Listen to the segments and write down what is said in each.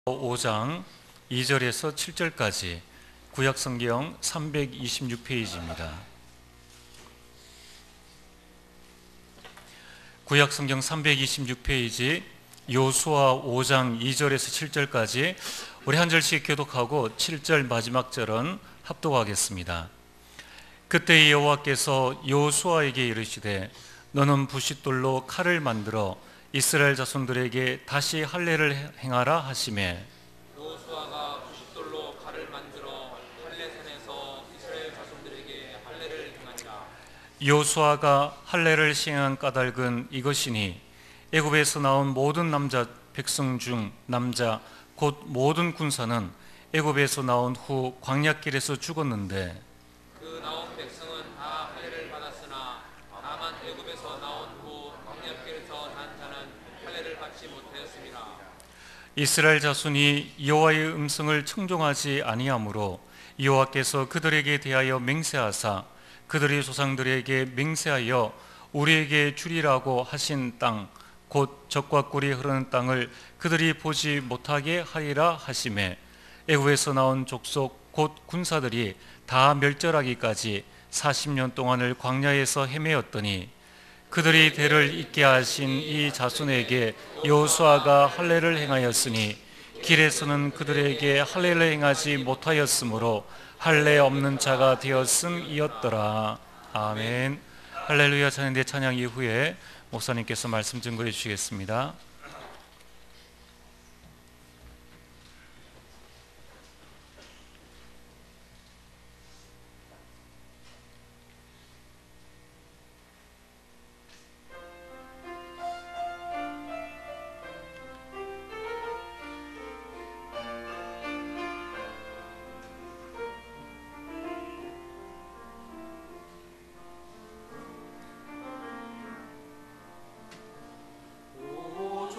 5장 2절에서 7절까지 구약성경 326페이지입니다. 구약성경 326페이지 요수아 5장 2절에서 7절까지 우리 한 절씩 교독하고 7절 마지막 절은 합독하겠습니다. 그때 여호와께서 요수아에게 이르시되 너는 부싯돌로 칼을 만들어 이스라엘 자손들에게 다시 할례를 행하라 하시매 여호수아가 부싯돌로 칼을 만들어 할례산에서 이스라엘 자손들에게 할례를 행하니라. 요수아가 할례를 시행한 까닭은 이것이니 애굽에서 나온 모든 남자 백성 중 남자 곧 모든 군사는 애굽에서 나온 후 광야길에서 죽었는데 그 나온 백성은 다 할례를 받았으나 다만 애굽에서 나온 후 광야길에서 난 자는 할례를 받지 못하였습니다. 이스라엘 자손이 여호와의 음성을 청종하지 아니하므로 여호와께서 그들에게 대하여 맹세하사 그들의 조상들에게 맹세하여 우리에게 주리라고 하신 땅 곧 젖과 꿀이 흐르는 땅을 그들이 보지 못하게 하리라 하시매 애굽에서 나온 족속 곧 군사들이 다 멸절하기까지 40년 동안을 광야에서 헤매었더니 그들이 대를 잇게 하신 이 자손에게 여호수아가 할례를 행하였으니 길에서는 그들에게 할례를 행하지 못하였으므로 할례 없는 자가 되었음이었더라. 아멘. 할렐루야. 찬양대 찬양 이후에 목사님께서 말씀 증거해 주시겠습니다. 오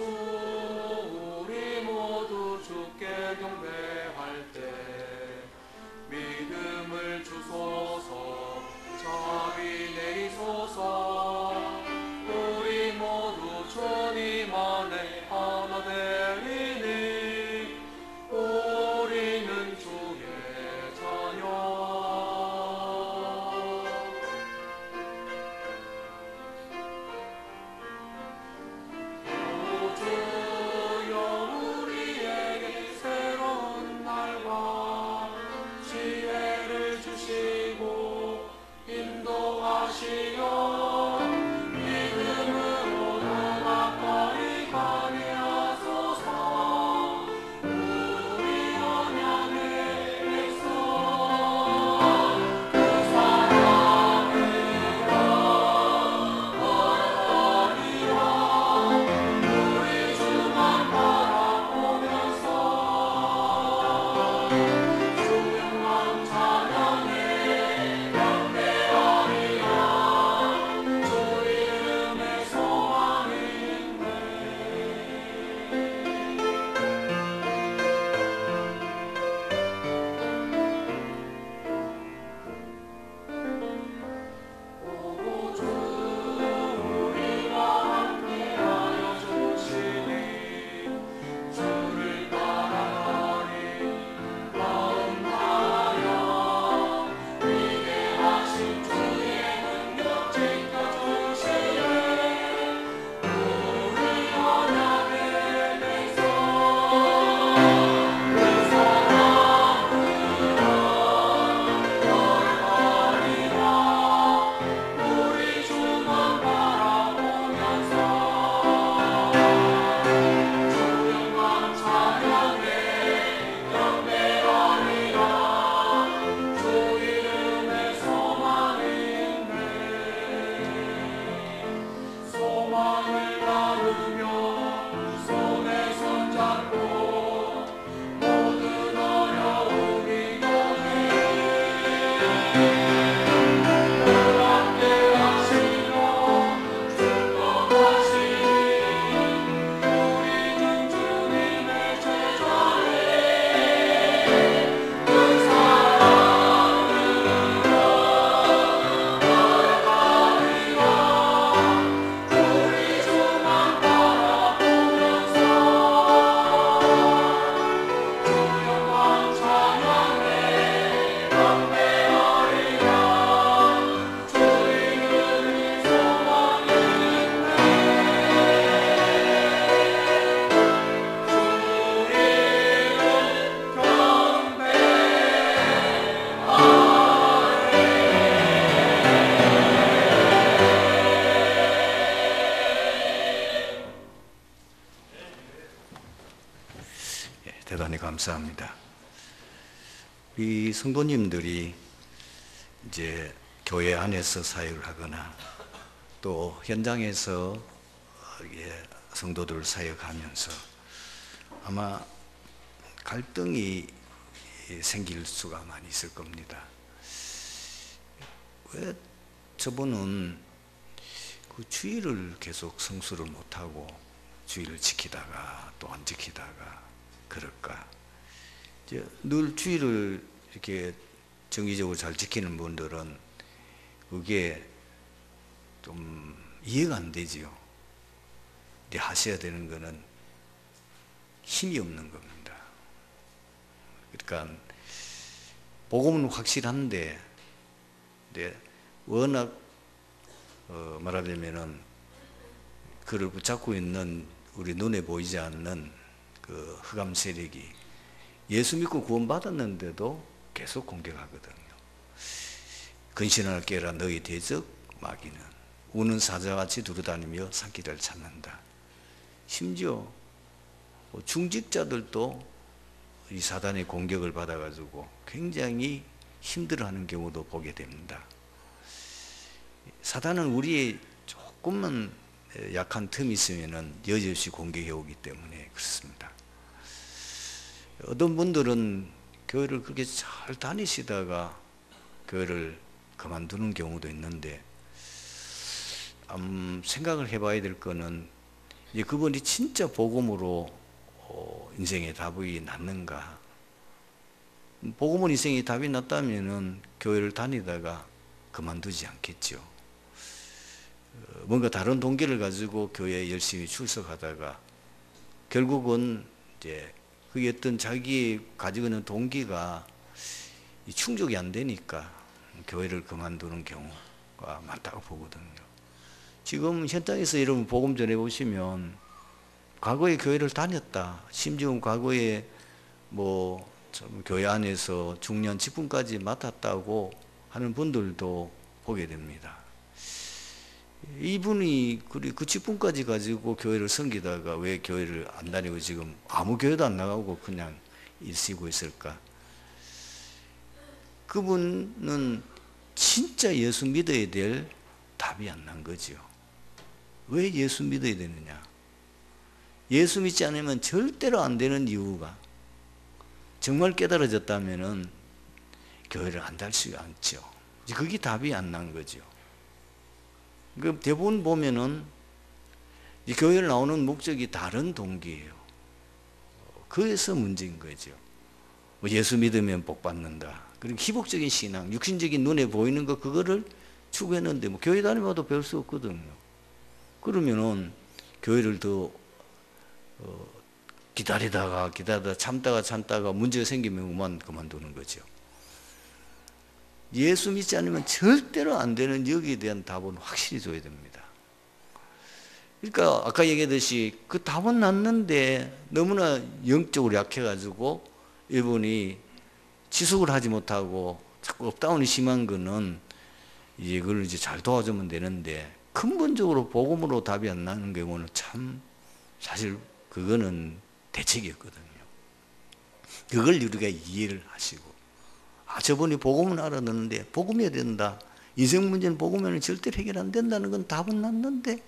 대단히 감사합니다. 이 성도님들이 이제 교회 안에서 사역을 하거나 또 현장에서 성도들 사역하면서 아마 갈등이 생길 수가 많이 있을 겁니다. 왜 저분은 그 주의를 계속 성수를 못하고 주의를 지키다가 또 안 지키다가 그럴까? 이제 늘 주의를 이렇게 정기적으로 잘 지키는 분들은 그게 좀 이해가 안 되지요. 이제 하셔야 되는 거는 힘이 없는 겁니다. 그러니까 복음은 확실한데 워낙 말하자면은 그를 붙잡고 있는 우리 눈에 보이지 않는 그 흑암 세력이 예수 믿고 구원받았는데도 계속 공격하거든요. 근신을 깨라 너희 대적 마귀는 우는 사자같이 두루다니며 산기를 찾는다. 심지어 중직자들도 이 사단의 공격을 받아가지고 굉장히 힘들어하는 경우도 보게 됩니다. 사단은 우리의 조금만 약한 틈이 있으면은 여지없이 공격해 오기 때문에 그렇습니다. 어떤 분들은 교회를 그렇게 잘 다니시다가 교회를 그만두는 경우도 있는데 생각을 해봐야 될 거는 그분이 진짜 복음으로 인생의 답이 났는가? 복음은 인생의 답이 났다면은 교회를 다니다가 그만두지 않겠죠. 뭔가 다른 동기를 가지고 교회에 열심히 출석하다가 결국은 이제 그게 어떤 자기 가지고 있는 동기가 충족이 안 되니까 교회를 그만두는 경우가 많다고 보거든요. 지금 현장에서 여러분 복음 전해 보시면 과거에 교회를 다녔다. 심지어 과거에 교회 안에서 중년 직분까지 맡았다고 하는 분들도 보게 됩니다. 이분이 그 직분까지 가지고 교회를 섬기다가 왜 교회를 안 다니고 지금 아무 교회도 안 나가고 그냥 일쉬고 있을까? 그분은 진짜 예수 믿어야 될 답이 안 난 거죠. 왜 예수 믿어야 되느냐? 예수 믿지 않으면 절대로 안 되는 이유가 정말 깨달아졌다면은 교회를 안 다닐 수 않죠. 그게 답이 안 난 거죠. 그 대부분 보면은 이 교회를 나오는 목적이 다른 동기예요. 그래서 문제인 거죠. 예수 믿으면 복 받는다. 그리고 희복적인 신앙, 육신적인 눈에 보이는 거 그거를 추구했는데 교회 다니면도 배울 수 없거든요. 그러면은 교회를 더 기다리다가 참다가 문제가 생기면 그만두는 거죠. 예수 믿지 않으면 절대로 안 되는 여기에 대한 답은 확실히 줘야 됩니다. 그러니까 아까 얘기했듯이 그 답은 났는데 너무나 영적으로 약해가지고 이분이 지속을 하지 못하고 자꾸 업다운이 심한 거는 그걸 잘 도와주면 되는데 근본적으로 복음으로 답이 안 나는 경우는 참 사실 그거는 대책이 없거든요. 그걸 우리가 이해를 하시고 저분이 복음은 알아듣는데 복음해야 된다. 인생 문제는 복음에는 절대로 해결 안 된다는 건 답은 났는데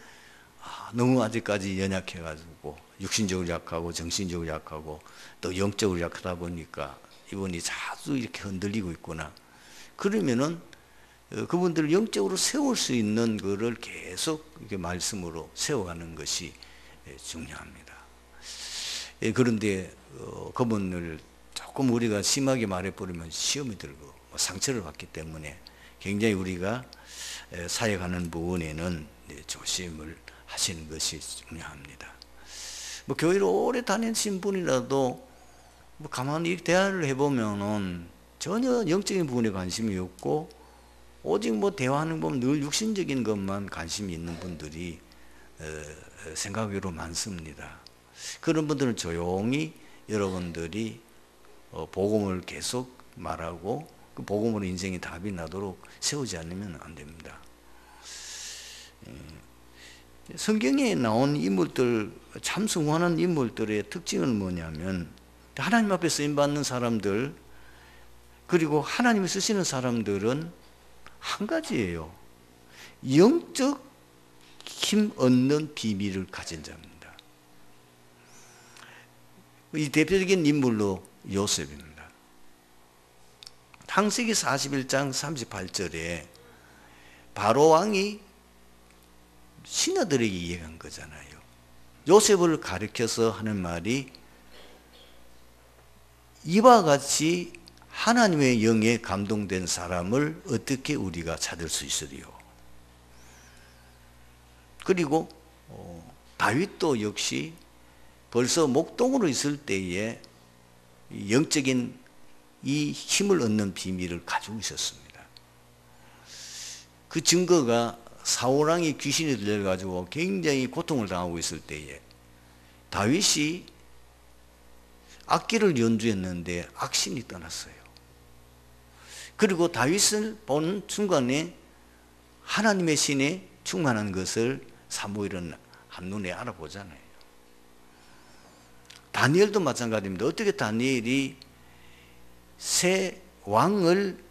너무 아직까지 연약해가지고 육신적으로 약하고 정신적으로 약하고 또 영적으로 약하다 보니까 이분이 자주 이렇게 흔들리고 있구나. 그러면은 그분들을 영적으로 세울 수 있는 거를 계속 이렇게 말씀으로 세워가는 것이 중요합니다. 그런데 그분을 조금 우리가 심하게 말해버리면 시험이 들고 상처를 받기 때문에 굉장히 우리가 사역하는 부분에는 조심을 하시는 것이 중요합니다. 교회를 오래 다니신 분이라도 가만히 대화를 해보면은 전혀 영적인 부분에 관심이 없고 오직 대화하는 거 보면 늘 육신적인 것만 관심이 있는 분들이 생각외로 많습니다. 그런 분들은 조용히 여러분들이 복음을 계속 말하고 그 복음으로 인생의 답이 나도록 세우지 않으면 안 됩니다. 성경에 나온 인물들, 참 성공하는 인물들의 특징은 뭐냐면 하나님 앞에 쓰임받는 사람들, 그리고 하나님이 쓰시는 사람들은 한 가지예요. 영적 힘 얻는 비밀을 가진 자입니다. 이 대표적인 인물로 요셉입니다. 창세기 41장 38절에 바로 왕이 신하들에게 이야기한 거잖아요. 요셉을 가리켜서 하는 말이 이와 같이 하나님의 영에 감동된 사람을 어떻게 우리가 찾을 수 있으리요. 그리고 다윗도 역시 벌써 목동으로 있을 때에 영적인 이 힘을 얻는 비밀을 가지고 있었습니다. 그 증거가 사울왕이 귀신이 들려가지고 굉장히 고통을 당하고 있을 때에 다윗이 악기를 연주했는데 악신이 떠났어요. 그리고 다윗을 본 순간에 하나님의 신에 충만한 것을 사무엘은 한눈에 알아보잖아요. 다니엘도 마찬가지입니다. 어떻게 다니엘이 새 왕을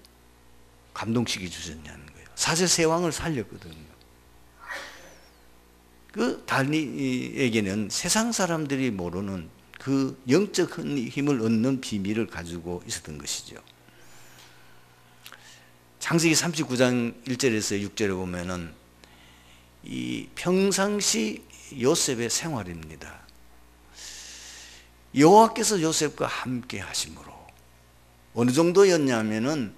감동시켜 주셨냐는 거예요. 사실 새 왕을 살렸거든요. 그 다니엘에게는 세상 사람들이 모르는 그 영적 힘을 얻는 비밀을 가지고 있었던 것이죠. 창세기 39장 1절에서 6절에 보면은 이 평상시 요셉의 생활입니다. 여호와께서 요셉과 함께 하심으로 어느 정도였냐면은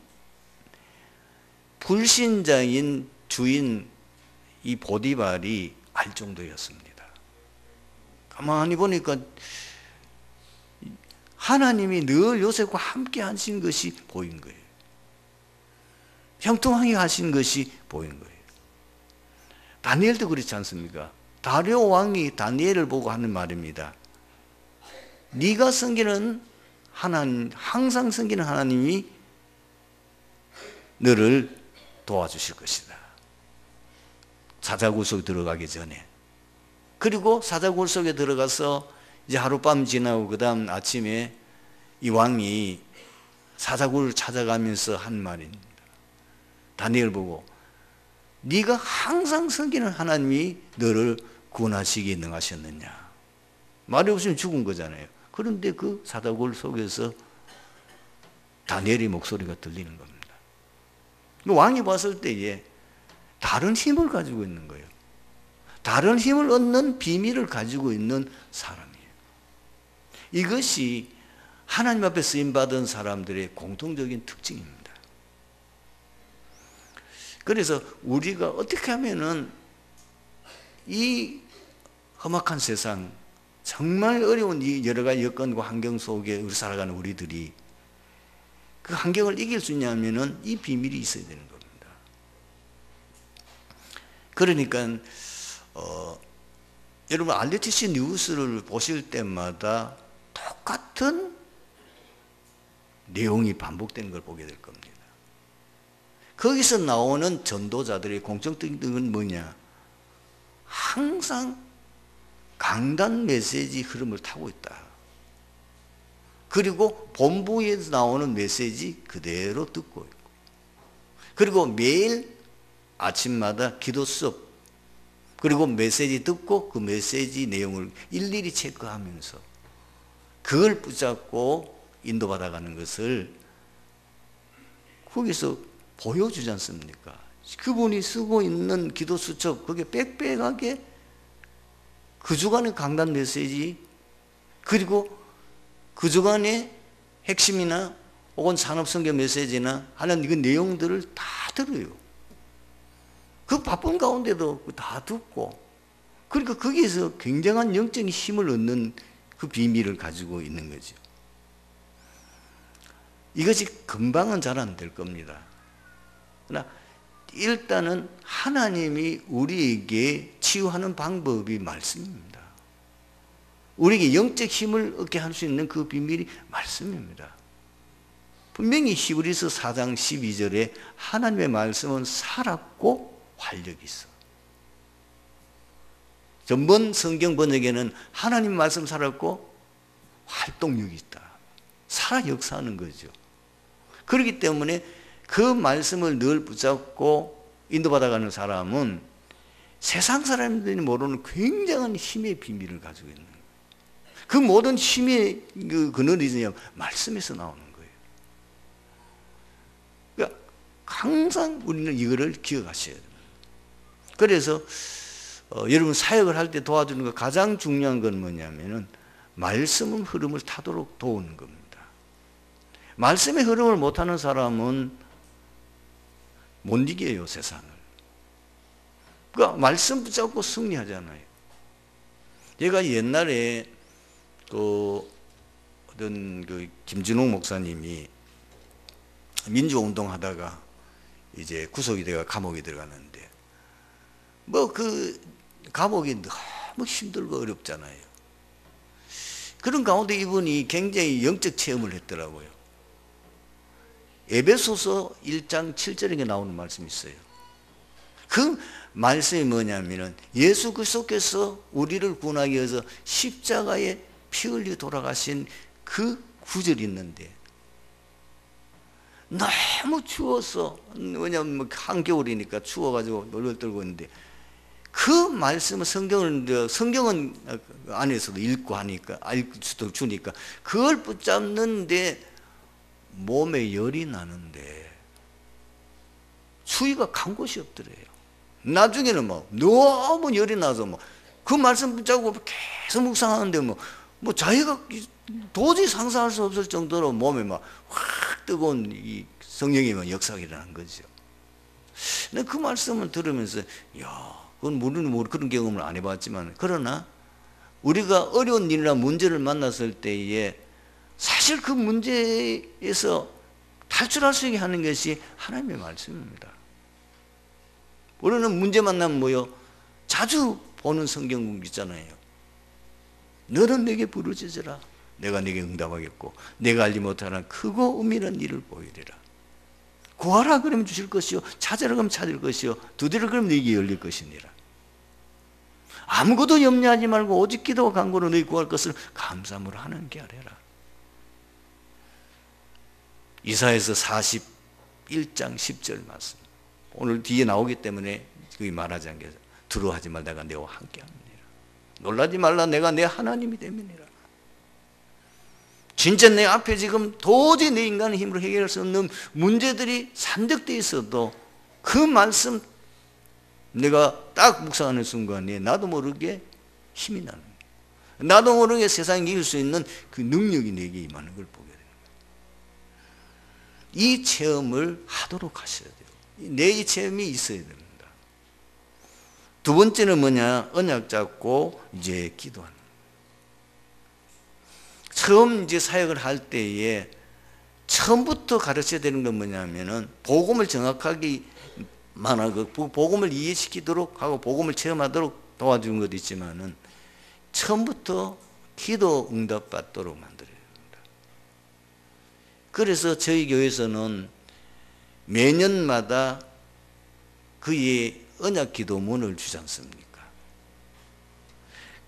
불신자인 주인 이 보디발이 알 정도였습니다. 가만히 보니까 하나님이 늘 요셉과 함께 하신 것이 보인 거예요. 형통하게 하신 것이 보인 거예요. 다니엘도 그렇지 않습니까? 다리오 왕이 다니엘을 보고 하는 말입니다. 네가 섬기는 하나님, 항상 섬기는 하나님이 너를 도와주실 것이다. 사자굴 속에 들어가기 전에. 그리고 사자굴 속에 들어가서 이제 하룻밤 지나고 그 다음 아침에 이 왕이 사자굴을 찾아가면서 한 말입니다. 다니엘 보고 네가 항상 섬기는 하나님이 너를 구원하시기에 능하셨느냐. 말이 없으면 죽은 거잖아요. 그런데 그 사자굴 속에서 다니엘의 목소리가 들리는 겁니다. 왕이 봤을 때에 다른 힘을 가지고 있는 거예요. 다른 힘을 얻는 비밀을 가지고 있는 사람이에요. 이것이 하나님 앞에 쓰임받은 사람들의 공통적인 특징입니다. 그래서 우리가 어떻게 하면은 이 험악한 세상, 정말 어려운 이 여러 가지 여건과 환경 속에 살아가는 우리들이 그 환경을 이길 수 있냐면은 이 비밀이 있어야 되는 겁니다. 그러니까 여러분 RTC 뉴스를 보실 때마다 똑같은 내용이 반복되는 걸 보게 될 겁니다. 거기서 나오는 전도자들의 공통점은 뭐냐? 항상 강단 메시지 흐름을 타고 있다. 그리고 본부에서 나오는 메시지 그대로 듣고 있고, 그리고 매일 아침마다 기도 수업, 그리고 메시지 듣고 그 메시지 내용을 일일이 체크하면서 그걸 붙잡고 인도받아가는 것을 거기서 보여주지 않습니까? 그분이 쓰고 있는 기도 수첩, 그게 빽빽하게 그 주간의 강단 메시지, 그리고 그 주간의 핵심이나 혹은 산업성경 메시지나 하는 그 내용들을 다 들어요. 그 바쁜 가운데도 다 듣고, 그러니까 거기에서 굉장한 영적인 힘을 얻는 그 비밀을 가지고 있는 거죠. 이것이 금방은 잘 안 될 겁니다. 그러나 일단은 하나님이 우리에게 치유하는 방법이 말씀입니다. 우리에게 영적 힘을 얻게 할 수 있는 그 비밀이 말씀입니다. 분명히 히브리서 4장 12절에 하나님의 말씀은 살았고 활력이 있어. 전번 성경 번역에는 하나님 말씀 살았고 활동력이 있다. 살아 역사하는 거죠. 그렇기 때문에 그 말씀을 늘 붙잡고 인도받아가는 사람은 세상 사람들이 모르는 굉장한 힘의 비밀을 가지고 있는 거예요. 그 모든 힘의 근원이 말씀에서 나오는 거예요. 그러니까 항상 우리는 이거를 기억하셔야 됩니다. 그래서 여러분 사역을 할 때 도와주는 거 가장 중요한 건 뭐냐면은 말씀의 흐름을 타도록 도우는 겁니다. 말씀의 흐름을 못하는 사람은 못 이겨요, 세상을. 그러니까 말씀 붙잡고 승리하잖아요. 제가 옛날에 어떤 김진홍 목사님이 민주운동 하다가 이제 구속이 되어 감옥에 들어갔는데 감옥이 너무 힘들고 어렵잖아요. 그런 가운데 이분이 굉장히 영적 체험을 했더라고요. 에베소서 1장 7절에 나오는 말씀이 있어요. 그 말씀이 뭐냐면은 예수 그리스도께서 우리를 구원하기 위해서 십자가에 피 흘려 돌아가신 그 구절이 있는데 너무 추워서, 왜냐하면 한겨울이니까 추워가지고 놀걸 떨고 있는데 그 말씀은 성경은 안에서도 읽고 하니까 알수도 주니까 그걸 붙잡는데 몸에 열이 나는데 추위가 간 곳이 없더래요. 나중에는 너무 열이 나서 그 말씀 붙잡고 계속 묵상하는데 자기가 도저히 상상할 수 없을 정도로 몸에 확 뜨거운 이 성령의 역사가 일어난 거죠. 근데 그 말씀을 들으면서 그건 우리는 그런 경험을 안 해봤지만, 그러나 우리가 어려운 일이나 문제를 만났을 때에 사실 그 문제에서 탈출할 수 있게 하는 것이 하나님의 말씀입니다. 우리는 문제 만나면 자주 보는 성경 있잖아요. 너는 내게 부르짖으라, 내가 네게 응답하겠고 내가 알지 못하는 크고 은밀한 일을 보이리라. 구하라 그러면 주실 것이요, 찾으라 그러면 찾을 것이요, 두드리라 그러면 네게 열릴 것이니라. 아무것도 염려하지 말고 오직 기도와 간구로 너희 구할 것을 감사함으로 하는 게 아니라. 이사야서 41장 10절 말씀, 오늘 뒤에 나오기 때문에 거기 말하지 않겠어. 두려워하지 말라, 내가 너와 함께합니다. 놀라지 말라, 내가 내 하나님이 됨이니라. 진짜 내 앞에 지금 도저히 내 인간의 힘으로 해결할 수 없는 문제들이 산적되어 있어도 그 말씀 내가 딱 묵상하는 순간에 나도 모르게 힘이 나는 거예요. 나도 모르게 세상에 이길 수 있는 그 능력이 내게 임하는 걸 보게 되는 거예요. 이 체험을 하도록 하셔야 돼요. 내 이 체험이 있어야 됩니다. 두 번째는 뭐냐? 언약 잡고 이제 기도하는 거예요. 처음 이제 사역을 할 때에 처음부터 가르쳐야 되는 건 뭐냐면은 복음을 정확하게 말하고 복음을 이해시키도록 하고 복음을 체험하도록 도와주는 것도 있지만은 처음부터 기도 응답 받도록 만들어야 됩니다. 그래서 저희 교회에서는 매년마다 그의 언약 기도문을 주지 않습니까?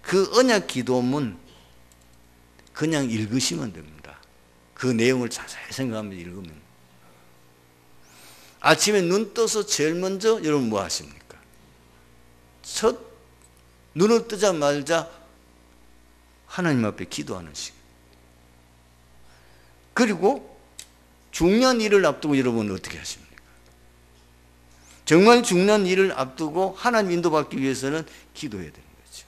그 언약 기도문 그냥 읽으시면 됩니다. 그 내용을 자세히 생각하면서 읽으면. 아침에 눈 떠서 제일 먼저 여러분 뭐 하십니까? 첫 눈을 뜨자마자 하나님 앞에 기도하는 시간. 그리고 중요한 일을 앞두고 여러분은 어떻게 하십니까? 정말 중요한 일을 앞두고 하나님 인도받기 위해서는 기도해야 되는 거죠.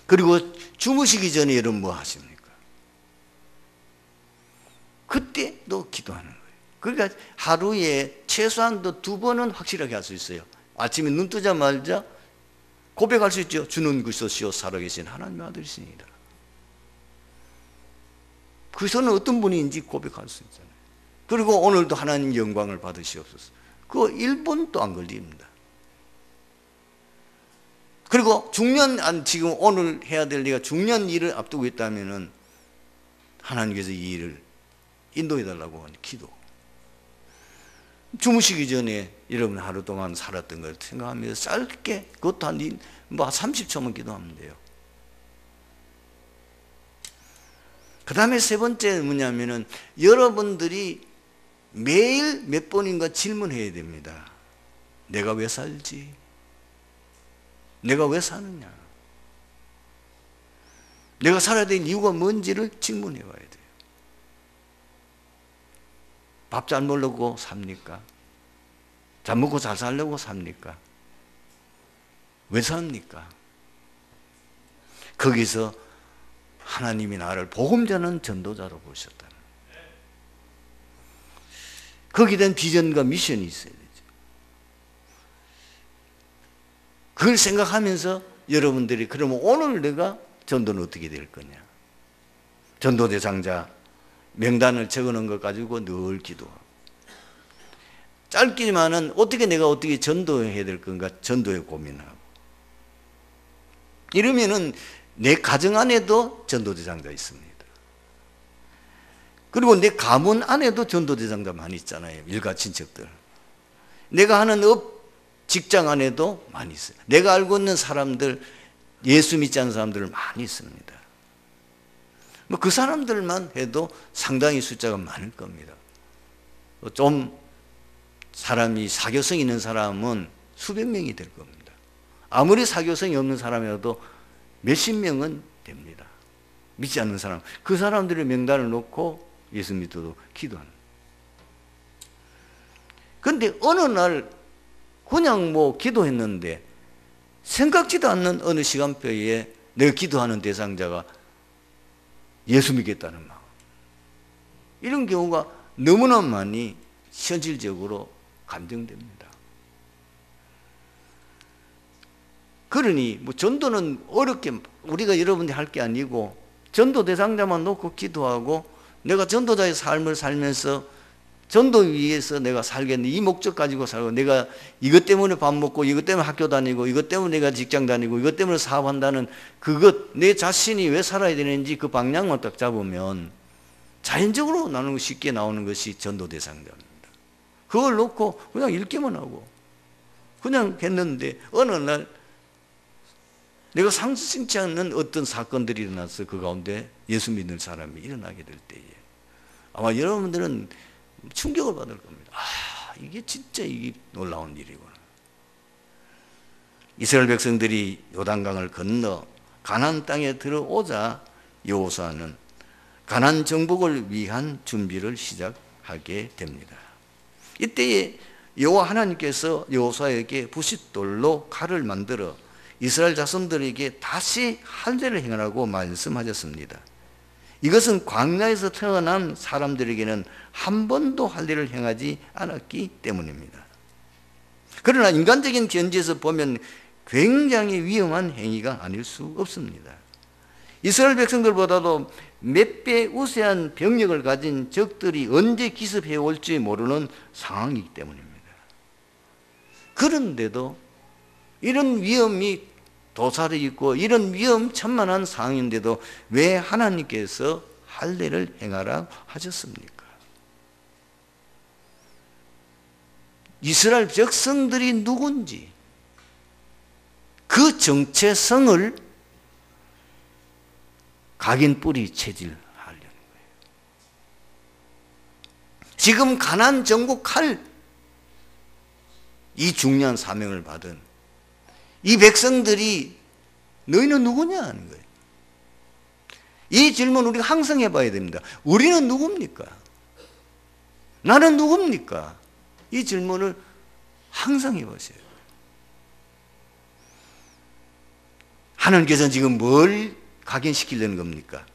그리고 주무시기 전에 여러분 뭐 하십니까? 그때도 기도하는 거예요. 그러니까 하루에 최소한도 2번은 확실하게 할 수 있어요. 아침에 눈 뜨자마자 고백할 수 있죠. 주는 그리스도시요 살아계신 하나님의 아들이시니라. 그리스도는 어떤 분인지 고백할 수 있잖아요. 그리고 오늘도 하나님 영광을 받으시옵소서. 그거 1분도 안 걸립니다. 그리고 지금 오늘 해야 될 일가 중요한 일을 앞두고 있다면은 하나님께서 이 일을 인도해달라고 하는 기도. 주무시기 전에 여러분 하루 동안 살았던 걸 생각하면서 짧게, 그것도 한 30초만 기도하면 돼요. 그 다음에 세 번째는 뭐냐면은 여러분들이 매일 몇 번인가 질문해야 됩니다. 내가 왜 살지? 내가 왜 사느냐? 내가 살아야 될 이유가 뭔지를 질문해 봐야 돼요. 밥 잘 먹으려고 삽니까? 잘 먹고 잘 살려고 삽니까? 왜 삽니까? 거기서 하나님이 나를 복음 전하는 전도자로 보셨다. 거기에 대한 비전과 미션이 있어야 되죠. 그걸 생각하면서 여러분들이 그러면 오늘 내가 전도는 어떻게 될 거냐? 전도 대상자 명단을 적어놓은 것 가지고 늘 기도하고, 짧기만은 내가 어떻게 전도해야 될 건가 전도에 고민하고, 이러면은 내 가정 안에도 전도 대상자 있습니다. 그리고 내 가문 안에도 전도 대상자 많이 있잖아요. 일가 친척들. 내가 하는 직장 안에도 많이 있어요. 내가 알고 있는 사람들, 예수 믿지 않는 사람들 많이 있습니다. 뭐 그 사람들만 해도 상당히 숫자가 많을 겁니다. 좀 사람이 사교성이 있는 사람은 수백 명이 될 겁니다. 아무리 사교성이 없는 사람이라도 몇십 명은 됩니다. 믿지 않는 사람, 그 사람들의 명단을 놓고 예수 믿어도 기도하는. 그런데 어느 날 그냥 뭐 기도했는데 생각지도 않는 어느 시간표에 내가 기도하는 대상자가 예수 믿겠다는 마음, 이런 경우가 너무나 많이 현실적으로 감정됩니다. 그러니 뭐 전도는 어렵게 우리가 여러분들이 할 게 아니고, 전도 대상자만 놓고 기도하고 내가 전도자의 삶을 살면서 전도 위해서 내가 살겠네, 이 목적 가지고 살고, 내가 이것 때문에 밥 먹고, 이것 때문에 학교 다니고, 이것 때문에 내가 직장 다니고, 이것 때문에 사업한다는 그것, 내 자신이 왜 살아야 되는지 그 방향만 딱 잡으면 자연적으로 나는 쉽게 나오는 것이 전도 대상자입니다. 그걸 놓고 그냥 읽기만 하고 그냥 했는데 어느 날 내가 상식치 않는 어떤 사건들이 일어나서 그 가운데 예수 믿는 사람이 일어나게 될 때에 아마 여러분들은 충격을 받을 겁니다. 이게 진짜 이게 놀라운 일이구나. 이스라엘 백성들이 요단강을 건너 가나안 땅에 들어오자 여호수아는 가나안 정복을 위한 준비를 시작하게 됩니다. 이때에 여호와 하나님께서 여호수아에게 부싯돌로 칼을 만들어 이스라엘 자손들에게 다시 할례를 행하라고 말씀하셨습니다. 이것은 광야에서 태어난 사람들에게는 한 번도 할례를 행하지 않았기 때문입니다. 그러나 인간적인 견지에서 보면 굉장히 위험한 행위가 아닐 수 없습니다. 이스라엘 백성들보다도 몇 배 우세한 병력을 가진 적들이 언제 기습해 올지 모르는 상황이기 때문입니다. 그런데도 이런 위험이 도사리 있고 이런 위험천만한 상황인데도 왜 하나님께서 할례를 행하라 하셨습니까? 이스라엘 백성들이 누군지 그 정체성을 각인 뿌리 체질하려는 거예요. 지금 가나안 정복할 이 중요한 사명을 받은 이 백성들이 너희는 누구냐 하는 거예요. 이 질문 우리가 항상 해봐야 됩니다. 우리는 누굽니까? 나는 누굽니까? 이 질문을 항상 해보세요. 하나님께서는 지금 뭘 각인시키려는 겁니까?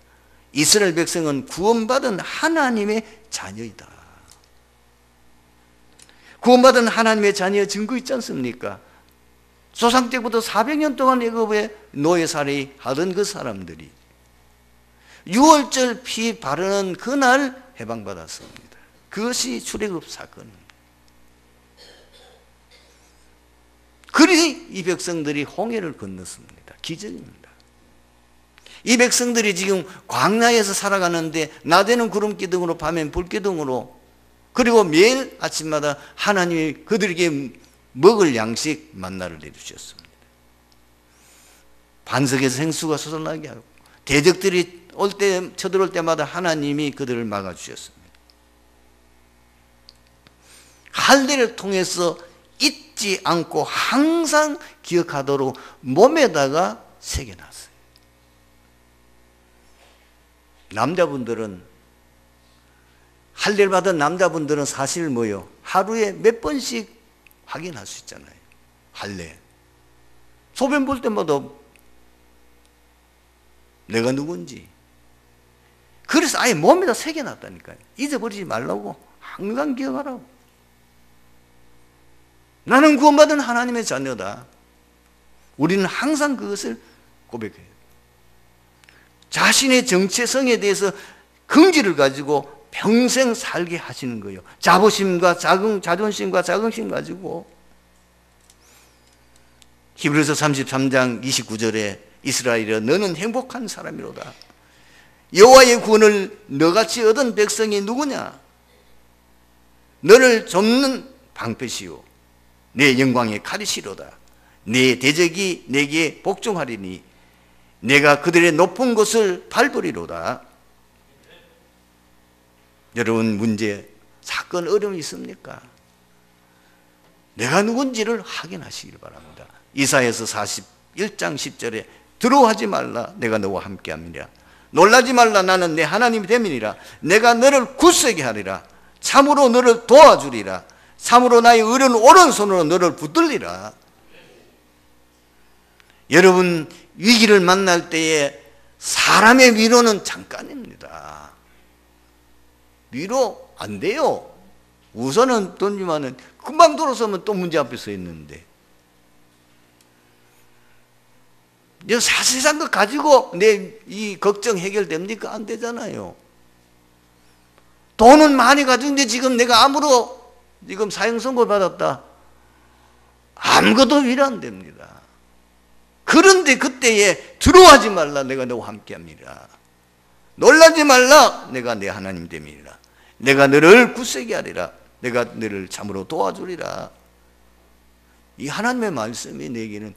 이스라엘 백성은 구원받은 하나님의 자녀이다. 구원받은 하나님의 자녀의 증거 있지 않습니까? 조상 때부터 400년 동안 애굽에 노예살이 하던 그 사람들이 6월절 피 바르는 그날 해방받았습니다. 그것이 출애굽 사건입니다. 그리 이 백성들이 홍해를 건넜습니다. 기적입니다. 이 백성들이 지금 광야에서 살아가는데 낮에는 구름 기둥으로 밤엔 불 기둥으로, 그리고 매일 아침마다 하나님이 그들에게 먹을 양식 만나를 내주셨습니다. 반석에서 생수가 솟아나게 하고 대적들이 쳐들어올 때마다 하나님이 그들을 막아주셨습니다. 할례를 통해서 잊지 않고 항상 기억하도록 몸에다가 새겨놨어요. 남자분들은, 할례를 받은 남자분들은 사실 뭐요? 하루에 몇 번씩 확인할 수 있잖아요. 할례. 소변 볼 때마다 내가 누군지. 그래서 아예 몸에다 새겨놨다니까요. 잊어버리지 말라고. 항상 기억하라고. 나는 구원받은 하나님의 자녀다. 우리는 항상 그것을 고백해요. 자신의 정체성에 대해서 긍지를 가지고 평생 살게 하시는 거예요. 자부심과 자존심과 자긍심 가지고. 히브리서 33장 29절에 이스라엘아 너는 행복한 사람이로다. 여호와의 구원을 너같이 얻은 백성이 누구냐? 너를 돕는 방패시오 내 영광의 칼이시로다. 내 대적이 내게 복종하리니 내가 그들의 높은 곳을 밟으리로다. 여러분, 문제, 사건, 어려움이 있습니까? 내가 누군지를 확인하시길 바랍니다. 이사야서 41장 10절에 두려워하지 말라 내가 너와 함께함이라. 놀라지 말라 나는 내 하나님이 됨이니라. 내가 너를 굳세게 하리라. 참으로 너를 도와주리라. 참으로 나의 의로운 오른손으로 너를 붙들리라. 여러분, 위기를 만날 때에 사람의 위로는 잠깐입니다. 위로 안 돼요. 우선은 던지면은 금방 돌아서면 또 문제 앞에 서 있는데. 세상 것 가지고 내 이 걱정 해결됩니까? 안 되잖아요. 돈은 많이 가지는데 지금 내가 지금 사형 선고 받았다. 아무것도 위로 안 됩니다. 그런데 그때에 두려워하지 말라 내가 너와 함께합니다. 놀라지 말라 내가 내 하나님 됨이라. 내가 너를 굳세게 하리라. 내가 너를 참으로 도와주리라. 이 하나님의 말씀이 내게는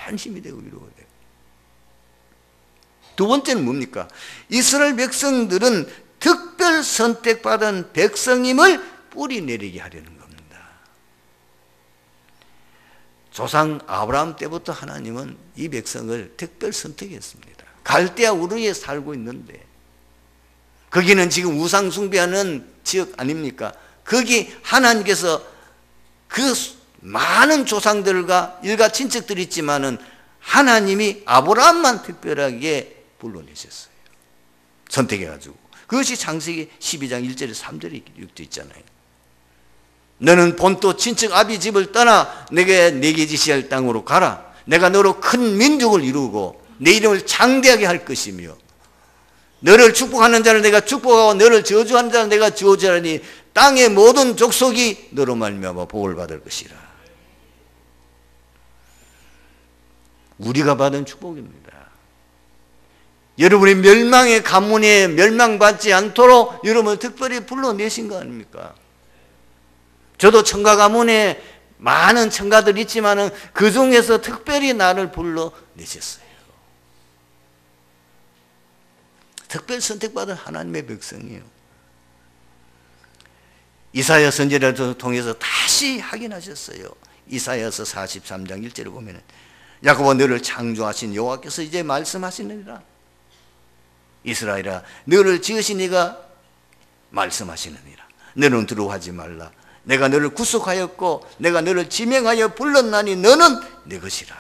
큰 힘이 되고 위로가 돼요. 두 번째는 뭡니까? 이스라엘 백성들은 특별 선택받은 백성임을 뿌리내리게 하려는 겁니다. 조상 아브라함 때부터 하나님은 이 백성을 특별 선택했습니다. 갈대아 우르에 살고 있는데 거기는 지금 우상 숭배하는 지역 아닙니까? 거기 하나님께서 그 많은 조상들과 일가 친척들이 있지만은 하나님이 아브라함만 특별하게 불러내셨어요. 선택해가지고. 그것이 창세기 12장 1절에 3절에 기록되어 있잖아요. 너는 본토 친척 아비 집을 떠나 내게 지시할 땅으로 가라. 내가 너로 큰 민족을 이루고 내 이름을 장대하게 할 것이며 너를 축복하는 자를 내가 축복하고 너를 저주하는 자를 내가 저주하니 땅의 모든 족속이 너로 말미암아 복을 받을 것이라. 우리가 받은 축복입니다. 여러분이 멸망의 가문에 멸망받지 않도록 여러분을 특별히 불러내신 거 아닙니까? 저도 청가 가문에 많은 청가들이 있지만은 그 중에서 특별히 나를 불러내셨어요. 특별 선택받은 하나님의 백성이에요. 이사야 선지자를 통해서 다시 확인하셨어요. 이사야서 43장 1절에 보면은 야곱아 너를 창조하신 여호와께서 이제 말씀하시느니라. 이스라엘아 너를 지으신 이가 말씀하시느니라. 너는 두려워하지 말라. 내가 너를 구속하였고 내가 너를 지명하여 불렀나니 너는 내 것이라.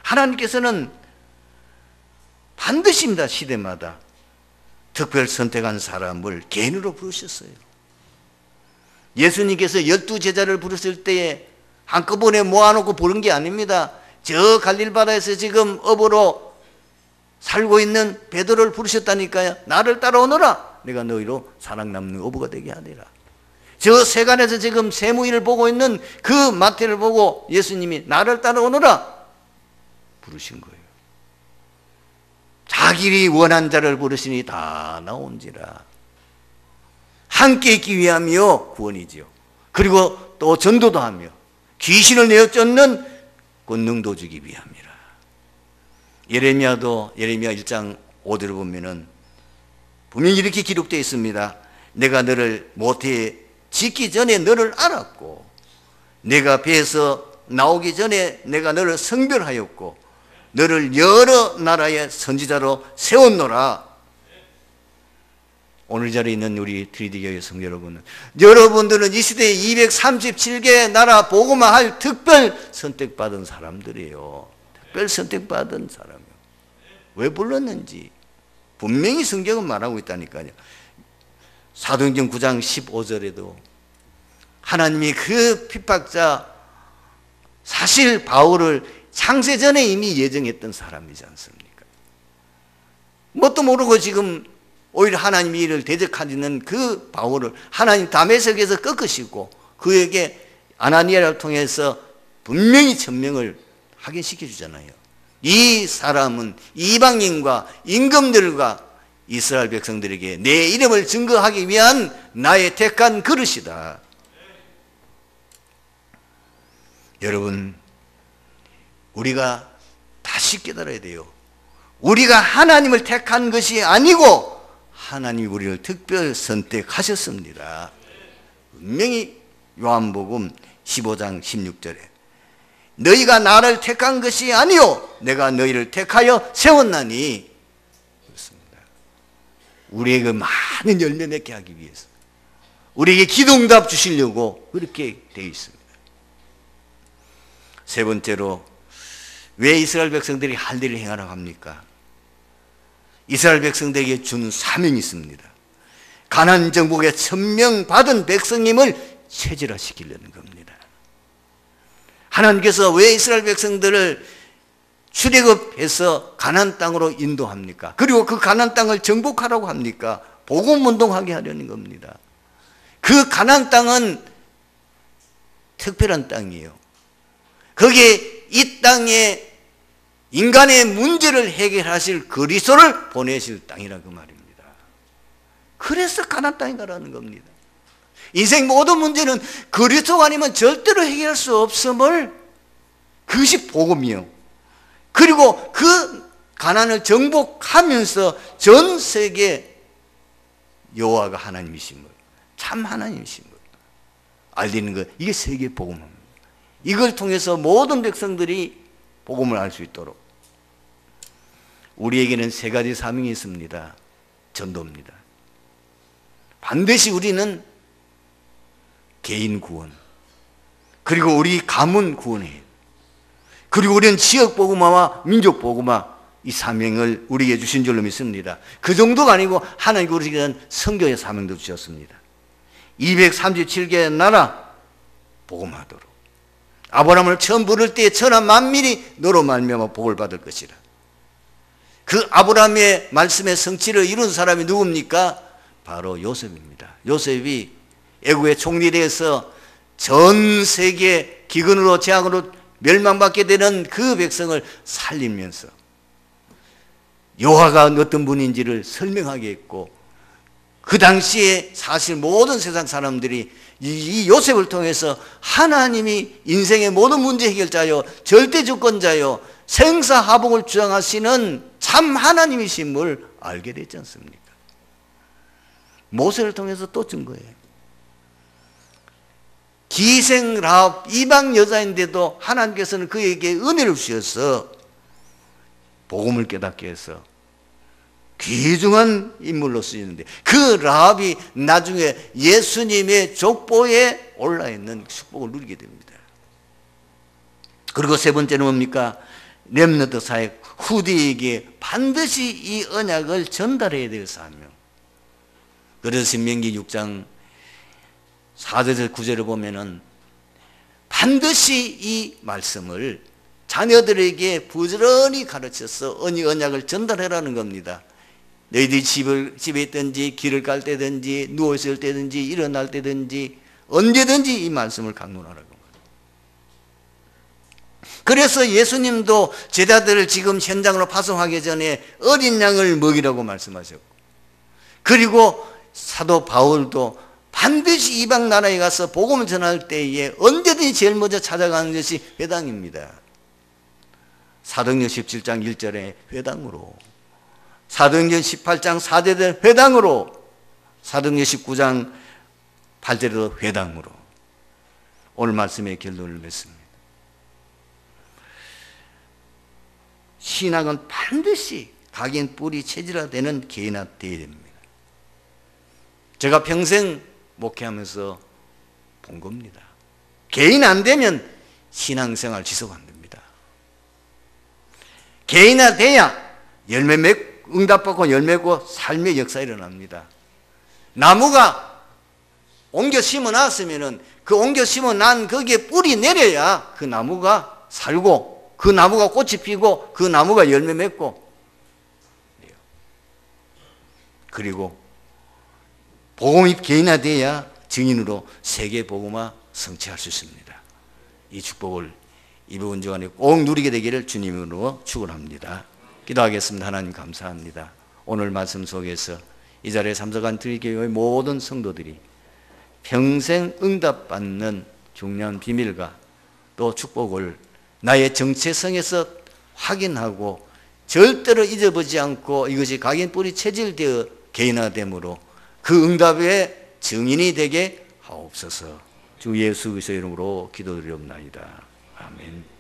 하나님께서는 반드시입니다. 시대마다 특별 선택한 사람을 개인으로 부르셨어요. 예수님께서 12제자를 부르실 때에 한꺼번에 모아놓고 부른 게 아닙니다. 저 갈릴바다에서 지금 업으로 살고 있는 베드로를 부르셨다니까요. 나를 따라오너라. 내가 너희로 사랑 남는 어부가 되게 하리라. 저 세간에서 지금 세무일을 보고 있는 그 마태를 보고 예수님이 나를 따라오너라 부르신 거예요. 자기리 원한 자를 부르시니 다 나온지라. 함께 있기 위함이요 구원이지요. 그리고 또 전도도 하며 귀신을 내어 쫓는 권능도 주기 위함이라. 예레미야도 예레미야 1장 5절을 보면은 분명히 이렇게 기록되어 있습니다. 내가 너를 모태에 짓기 전에 너를 알았고 내가 배에서 나오기 전에 내가 너를 성별하였고 너를 여러 나라의 선지자로 세웠노라. 오늘 자리에 있는 우리 트리디교회 성도 여러분은, 여러분들은 이 시대에 237개의 나라 복음화할 특별 선택받은 사람들이에요. 특별 선택받은 사람이에요. 왜 불렀는지 분명히 성경은 말하고 있다니까요. 사도행전 9장 15절에도 하나님이 그 핍박자, 사실 바울을 창세전에 이미 예정했던 사람이지 않습니까? 뭣도 모르고 지금 오히려 하나님이 이를 대적하는 그 바울을 하나님 다메섹에서 꺾으시고 그에게 아나니아를 통해서 분명히 천명을 확인시켜 주잖아요. 이 사람은 이방인과 임금들과 이스라엘 백성들에게 내 이름을 증거하기 위한 나의 택한 그릇이다. 여러분, 우리가 다시 깨달아야 돼요. 우리가 하나님을 택한 것이 아니고 하나님이 우리를 특별 선택하셨습니다. 분명히 요한복음 15장 16절에 너희가 나를 택한 것이 아니요 내가 너희를 택하여 세웠나니, 그렇습니다. 우리에게 많은 열매 맺게 하기 위해서, 우리에게 기도응답 주시려고 그렇게 되어 있습니다. 세 번째로, 왜 이스라엘 백성들이 할 일을 행하라고 합니까? 이스라엘 백성들에게 준 사명이 있습니다. 가나안 정복에 천명받은 백성임을 체질화시키려는 겁니다. 하나님께서 왜 이스라엘 백성들을 출애굽해서 가나안 땅으로 인도합니까? 그리고 그 가나안 땅을 정복하라고 합니까? 복음 운동하게 하려는 겁니다. 그 가나안 땅은 특별한 땅이에요. 거기에 이 땅에 인간의 문제를 해결하실 그리스도를 보내실 땅이라 그 말입니다. 그래서 가나안 땅에 가라는 겁니다. 인생 모든 문제는 그리스도가 아니면 절대로 해결할 수 없음을, 그것이 복음이요. 그리고 그 가나안을 정복하면서 전 세계 여호와가 하나님이심을, 참 하나님이심을 알리는 것, 이게 세계 복음입니다. 이걸 통해서 모든 백성들이 복음을 알 수 있도록 우리에게는 세 가지 사명이 있습니다. 전도입니다. 반드시 우리는 개인 구원, 그리고 우리 가문 구원해요. 그리고 우리는 지역 복음화와 민족 복음화, 이 사명을 우리에게 주신 줄로 믿습니다. 그 정도가 아니고 하나님이 우리에게 는 선교의 사명도 주셨습니다. 237개의 나라 복음하도록, 아브라함을 처음 부를 때 천하 만민이 너로 말미암아 복을 받을 것이라. 그 아브라함의 말씀의 성취를 이룬 사람이 누굽니까? 바로 요셉입니다. 요셉이 애국의 총리대에서 전 세계 기근으로 재앙으로 멸망받게 되는 그 백성을 살리면서 여호와가 어떤 분인지를 설명하게 했고, 그 당시에 사실 모든 세상 사람들이 이 요셉을 통해서 하나님이 인생의 모든 문제 해결자요, 절대주권자요, 생사하복을 주장하시는 참 하나님이심을 알게 됐지 않습니까? 모세를 통해서 또 증거해요. 기생 라합, 이방 여자인데도 하나님께서는 그에게 은혜를 주셔서 복음을 깨닫게 해서 귀중한 인물로 쓰이는데, 그 라합이 나중에 예수님의 족보에 올라있는 축복을 누리게 됩니다. 그리고 세 번째는 뭡니까? 렘넌트 사역, 후대에게 반드시 이 언약을 전달해야 될 사명. 그래서 신명기 6장 4절에서 9절을 보면은 반드시 이 말씀을 자녀들에게 부지런히 가르쳐서 언약을 전달해라는 겁니다. 너희들이 집에 있든지 길을 갈 때든지 누워있을 때든지 일어날 때든지 언제든지 이 말씀을 강론하라고. 그래서 예수님도 제자들을 지금 현장으로 파송하기 전에 어린 양을 먹이라고 말씀하셨고, 그리고 사도 바울도 반드시 이방 나라에 가서 복음을 전할 때에 언제든지 제일 먼저 찾아가는 것이 회당입니다. 사도행전 17장 1절에 회당으로, 사도행전 18장 4절에 회당으로, 사도행전 19장 8절에도 회당으로 오늘 말씀의 결론을 맺습니다. 신앙은 반드시 각인 뿌리 체질화되는 개인화되어야 됩니다. 제가 평생 목회하면서 본 겁니다. 개인 안 되면 신앙생활 지속 안 됩니다. 개인화돼야 열매 맺고 응답받고 열매 맺고 삶의 역사 일어납니다. 나무가 옮겨 심어놨으면 그 옮겨 심어난 거기에 뿌리 내려야 그 나무가 살고 그 나무가 꽃이 피고 그 나무가 열매 맺고, 그리고 복음이 개인화돼야 증인으로 세계 복음화 성취할 수 있습니다. 이 축복을 이번 주간에 꼭 누리게 되기를 주님으로 축원합니다. 기도하겠습니다. 하나님 감사합니다. 오늘 말씀 속에서 이 자리에 참석한 들교회의 모든 성도들이 평생 응답받는 중요한 비밀과 또 축복을 나의 정체성에서 확인하고 절대로 잊어보지 않고 이것이 각인 뿌리 체질되어 개인화됨으로 그 응답의 증인이 되게 하옵소서. 주 예수 그리스도의 이름으로 기도드리옵나이다. 아멘.